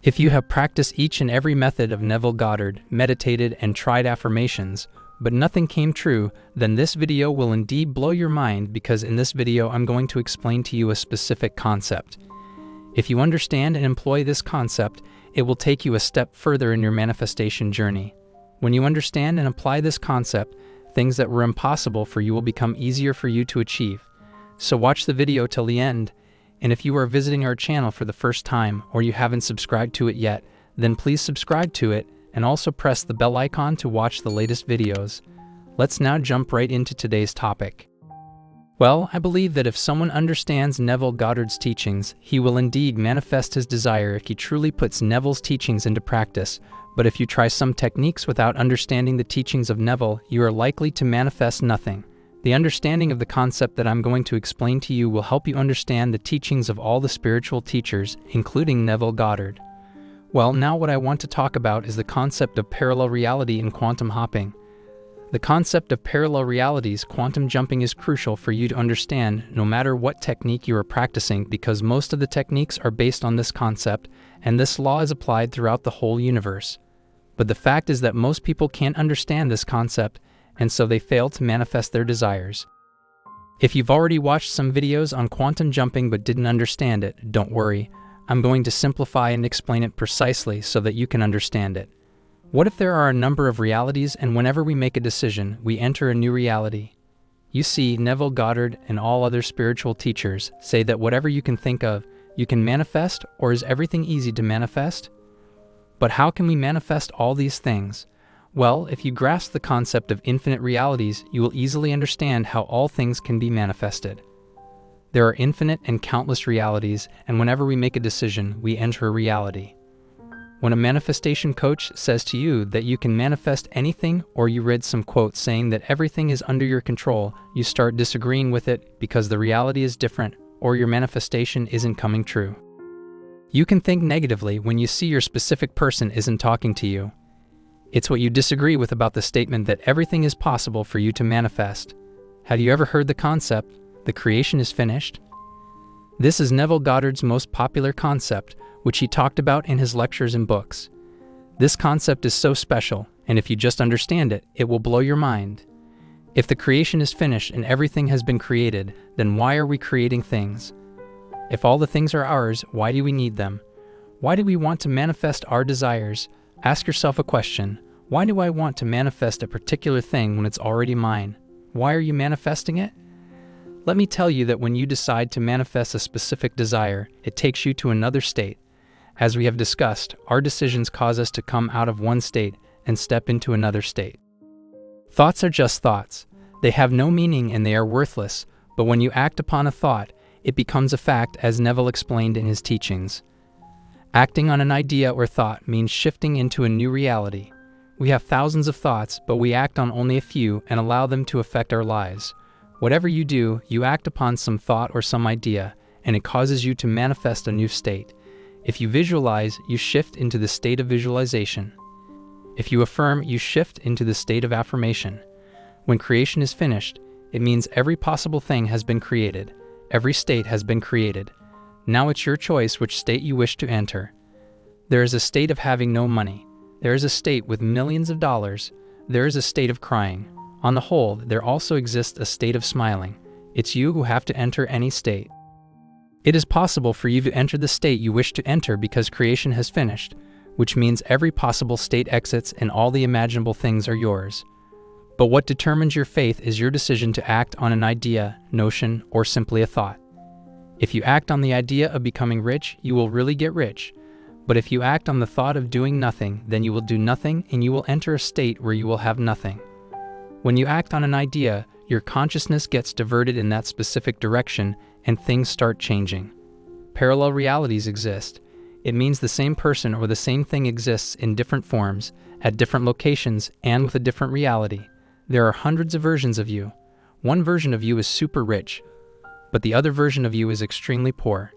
If you have practiced each and every method of Neville Goddard, meditated and tried affirmations, but nothing came true, then this video will indeed blow your mind, because in this video I'm going to explain to you a specific concept. If you understand and employ this concept, it will take you a step further in your manifestation journey. When you understand and apply this concept, things that were impossible for you will become easier for you to achieve. So watch the video till the end. And if you are visiting our channel for the first time, or you haven't subscribed to it yet, then please subscribe to it and also press the bell icon to watch the latest videos. Let's now jump right into today's topic. Well, I believe that if someone understands Neville Goddard's teachings, he will indeed manifest his desire if he truly puts Neville's teachings into practice. But if you try some techniques without understanding the teachings of Neville, you are likely to manifest nothing. The understanding of the concept that I'm going to explain to you will help you understand the teachings of all the spiritual teachers, including Neville Goddard. Well, now what I want to talk about is the concept of parallel reality and quantum hopping. The concept of parallel realities, quantum jumping, is crucial for you to understand no matter what technique you are practicing, because most of the techniques are based on this concept, and this law is applied throughout the whole universe. But the fact is that most people can't understand this concept, and so they fail to manifest their desires. If you've already watched some videos on quantum jumping but didn't understand it, don't worry. I'm going to simplify and explain it precisely so that you can understand it. What if there are a number of realities, and whenever we make a decision, we enter a new reality? You see, Neville Goddard and all other spiritual teachers say that whatever you can think of, you can manifest, or is everything easy to manifest? But how can we manifest all these things? Well, if you grasp the concept of infinite realities, you will easily understand how all things can be manifested. There are infinite and countless realities, and whenever we make a decision, we enter a reality. When a manifestation coach says to you that you can manifest anything, or you read some quote saying that everything is under your control, you start disagreeing with it because the reality is different, or your manifestation isn't coming true. You can think negatively when you see your specific person isn't talking to you. It's what you disagree with about the statement that everything is possible for you to manifest. Have you ever heard the concept, the creation is finished? This is Neville Goddard's most popular concept, which he talked about in his lectures and books. This concept is so special, and if you just understand it, it will blow your mind. If the creation is finished and everything has been created, then why are we creating things? If all the things are ours, why do we need them? Why do we want to manifest our desires? Ask yourself a question. Why do I want to manifest a particular thing when it's already mine? Why are you manifesting it? Let me tell you that when you decide to manifest a specific desire, it takes you to another state. As we have discussed, our decisions cause us to come out of one state and step into another state. Thoughts are just thoughts. They have no meaning and they are worthless, but when you act upon a thought, it becomes a fact, as Neville explained in his teachings. Acting on an idea or thought means shifting into a new reality. We have thousands of thoughts, but we act on only a few and allow them to affect our lives. Whatever you do, you act upon some thought or some idea, and it causes you to manifest a new state. If you visualize, you shift into the state of visualization. If you affirm, you shift into the state of affirmation. When creation is finished, it means every possible thing has been created. Every state has been created. Now it's your choice which state you wish to enter. There is a state of having no money. There is a state with millions of dollars. There is a state of crying. On the whole, there also exists a state of smiling. It's you who have to enter any state. It is possible for you to enter the state you wish to enter because creation has finished, which means every possible state exits and all the imaginable things are yours. But what determines your faith is your decision to act on an idea, notion, or simply a thought. If you act on the idea of becoming rich, you will really get rich. But if you act on the thought of doing nothing, then you will do nothing and you will enter a state where you will have nothing. When you act on an idea, your consciousness gets diverted in that specific direction and things start changing. Parallel realities exist. It means the same person or the same thing exists in different forms, at different locations, and with a different reality. There are hundreds of versions of you. One version of you is super rich, but the other version of you is extremely poor.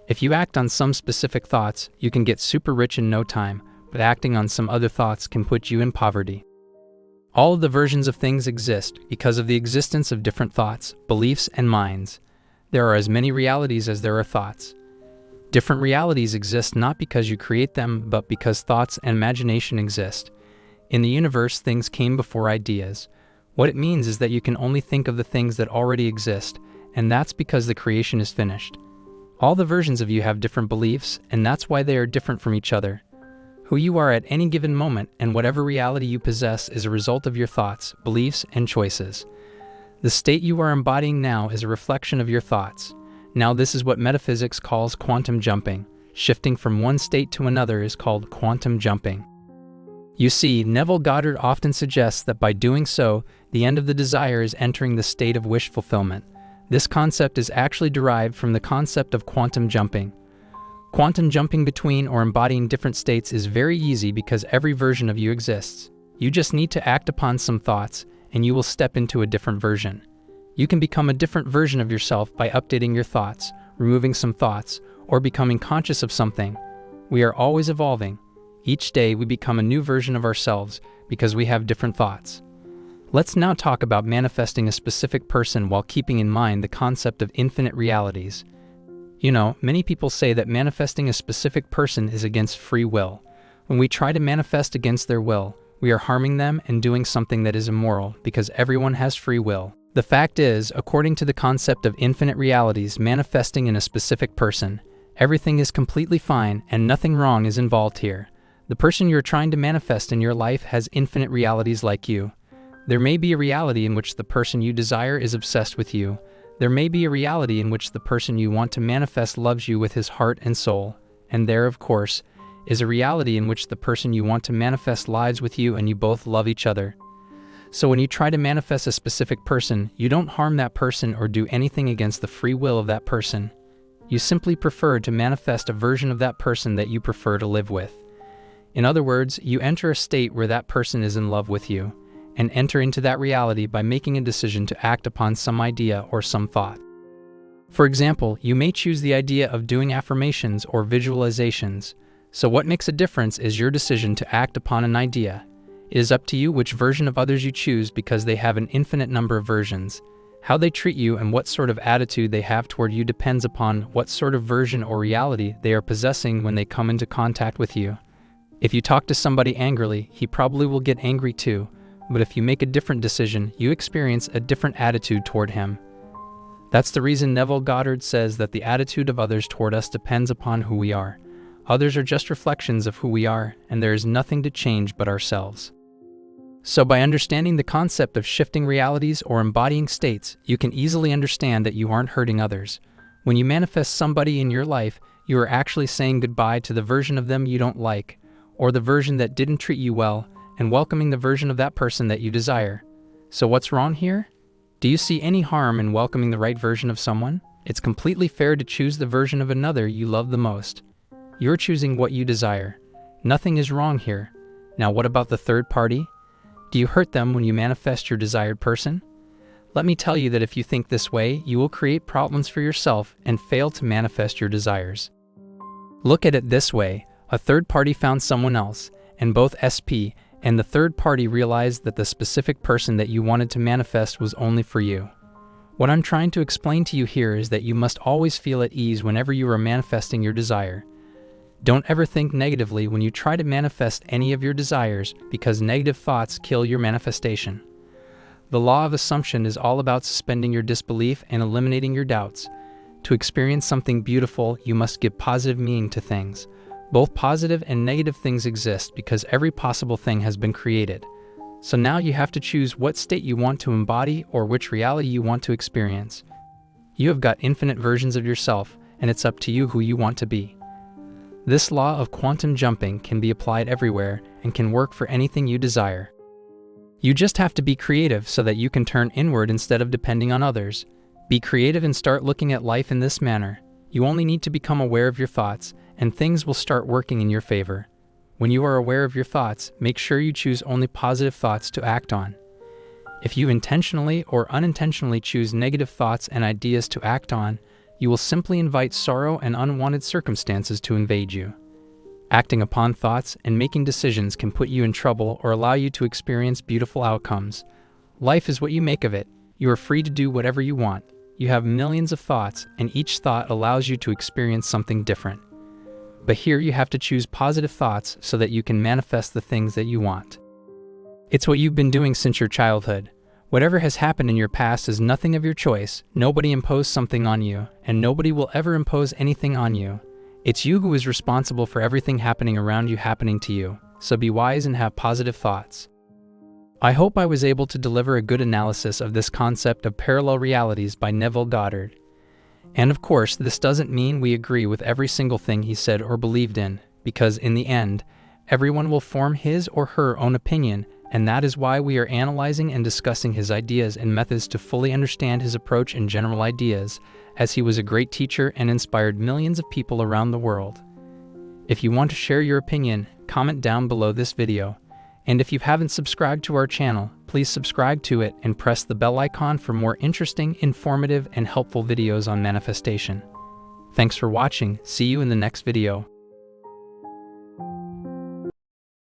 If you act on some specific thoughts, you can get super rich in no time, but acting on some other thoughts can put you in poverty. All of the versions of things exist because of the existence of different thoughts, beliefs, and minds. There are as many realities as there are thoughts. Different realities exist not because you create them, but because thoughts and imagination exist. In the universe, things came before ideas. What it means is that you can only think of the things that already exist, and that's because the creation is finished. All the versions of you have different beliefs, and that's why they are different from each other. Who you are at any given moment and whatever reality you possess is a result of your thoughts, beliefs, and choices. The state you are embodying now is a reflection of your thoughts. Now, this is what metaphysics calls quantum jumping. Shifting from one state to another is called quantum jumping. You see, Neville Goddard often suggests that by doing so, the end of the desire is entering the state of wish fulfillment. This concept is actually derived from the concept of quantum jumping. Quantum jumping between or embodying different states is very easy because every version of you exists. You just need to act upon some thoughts, and you will step into a different version. You can become a different version of yourself by updating your thoughts, removing some thoughts, or becoming conscious of something. We are always evolving. Each day we become a new version of ourselves because we have different thoughts. Let's now talk about manifesting a specific person while keeping in mind the concept of infinite realities. You know, many people say that manifesting a specific person is against free will. When we try to manifest against their will, we are harming them and doing something that is immoral because everyone has free will. The fact is, according to the concept of infinite realities manifesting in a specific person, everything is completely fine and nothing wrong is involved here. The person you're trying to manifest in your life has infinite realities like you. There may be a reality in which the person you desire is obsessed with you. There may be a reality in which the person you want to manifest loves you with his heart and soul. And there, of course, is a reality in which the person you want to manifest lives with you and you both love each other. So when you try to manifest a specific person, you don't harm that person or do anything against the free will of that person. You simply prefer to manifest a version of that person that you prefer to live with. In other words, you enter a state where that person is in love with you, and enter into that reality by making a decision to act upon some idea or some thought. For example, you may choose the idea of doing affirmations or visualizations. So what makes a difference is your decision to act upon an idea. It is up to you which version of others you choose because they have an infinite number of versions. How they treat you and what sort of attitude they have toward you depends upon what sort of version or reality they are possessing when they come into contact with you. If you talk to somebody angrily, he probably will get angry too, but if you make a different decision, you experience a different attitude toward him. That's the reason Neville Goddard says that the attitude of others toward us depends upon who we are. Others are just reflections of who we are, and there is nothing to change but ourselves. So by understanding the concept of shifting realities or embodying states, you can easily understand that you aren't hurting others. When you manifest somebody in your life, you are actually saying goodbye to the version of them you don't like, or the version that didn't treat you well, and welcoming the version of that person that you desire. So what's wrong here? Do you see any harm in welcoming the right version of someone? It's completely fair to choose the version of another you love the most. You're choosing what you desire. Nothing is wrong here. Now what about the third party? Do you hurt them when you manifest your desired person? Let me tell you that if you think this way, you will create problems for yourself and fail to manifest your desires. Look at it this way. A third party found someone else, and both SP and the third party realized that the specific person that you wanted to manifest was only for you. What I'm trying to explain to you here is that you must always feel at ease whenever you are manifesting your desire. Don't ever think negatively when you try to manifest any of your desires because negative thoughts kill your manifestation. The law of assumption is all about suspending your disbelief and eliminating your doubts. To experience something beautiful, you must give positive meaning to things. Both positive and negative things exist because every possible thing has been created. So now you have to choose what state you want to embody or which reality you want to experience. You have got infinite versions of yourself, and it's up to you who you want to be. This law of quantum jumping can be applied everywhere and can work for anything you desire. You just have to be creative so that you can turn inward instead of depending on others. Be creative and start looking at life in this manner. You only need to become aware of your thoughts, and things will start working in your favor. When you are aware of your thoughts, make sure you choose only positive thoughts to act on. If you intentionally or unintentionally choose negative thoughts and ideas to act on, you will simply invite sorrow and unwanted circumstances to invade you. Acting upon thoughts and making decisions can put you in trouble or allow you to experience beautiful outcomes. Life is what you make of it. You are free to do whatever you want. You have millions of thoughts, and each thought allows you to experience something different. But here you have to choose positive thoughts so that you can manifest the things that you want. It's what you've been doing since your childhood. Whatever has happened in your past is nothing of your choice. Nobody imposed something on you, and nobody will ever impose anything on you. It's you who is responsible for everything happening around you happening to you. So be wise and have positive thoughts. I hope I was able to deliver a good analysis of this concept of parallel realities by Neville Goddard. And of course, this doesn't mean we agree with every single thing he said or believed in, because in the end, everyone will form his or her own opinion, and that is why we are analyzing and discussing his ideas and methods to fully understand his approach and general ideas, as he was a great teacher and inspired millions of people around the world. If you want to share your opinion, comment down below this video. And if you haven't subscribed to our channel, please subscribe to it and press the bell icon for more interesting, informative, and helpful videos on manifestation. Thanks for watching. See you in the next video.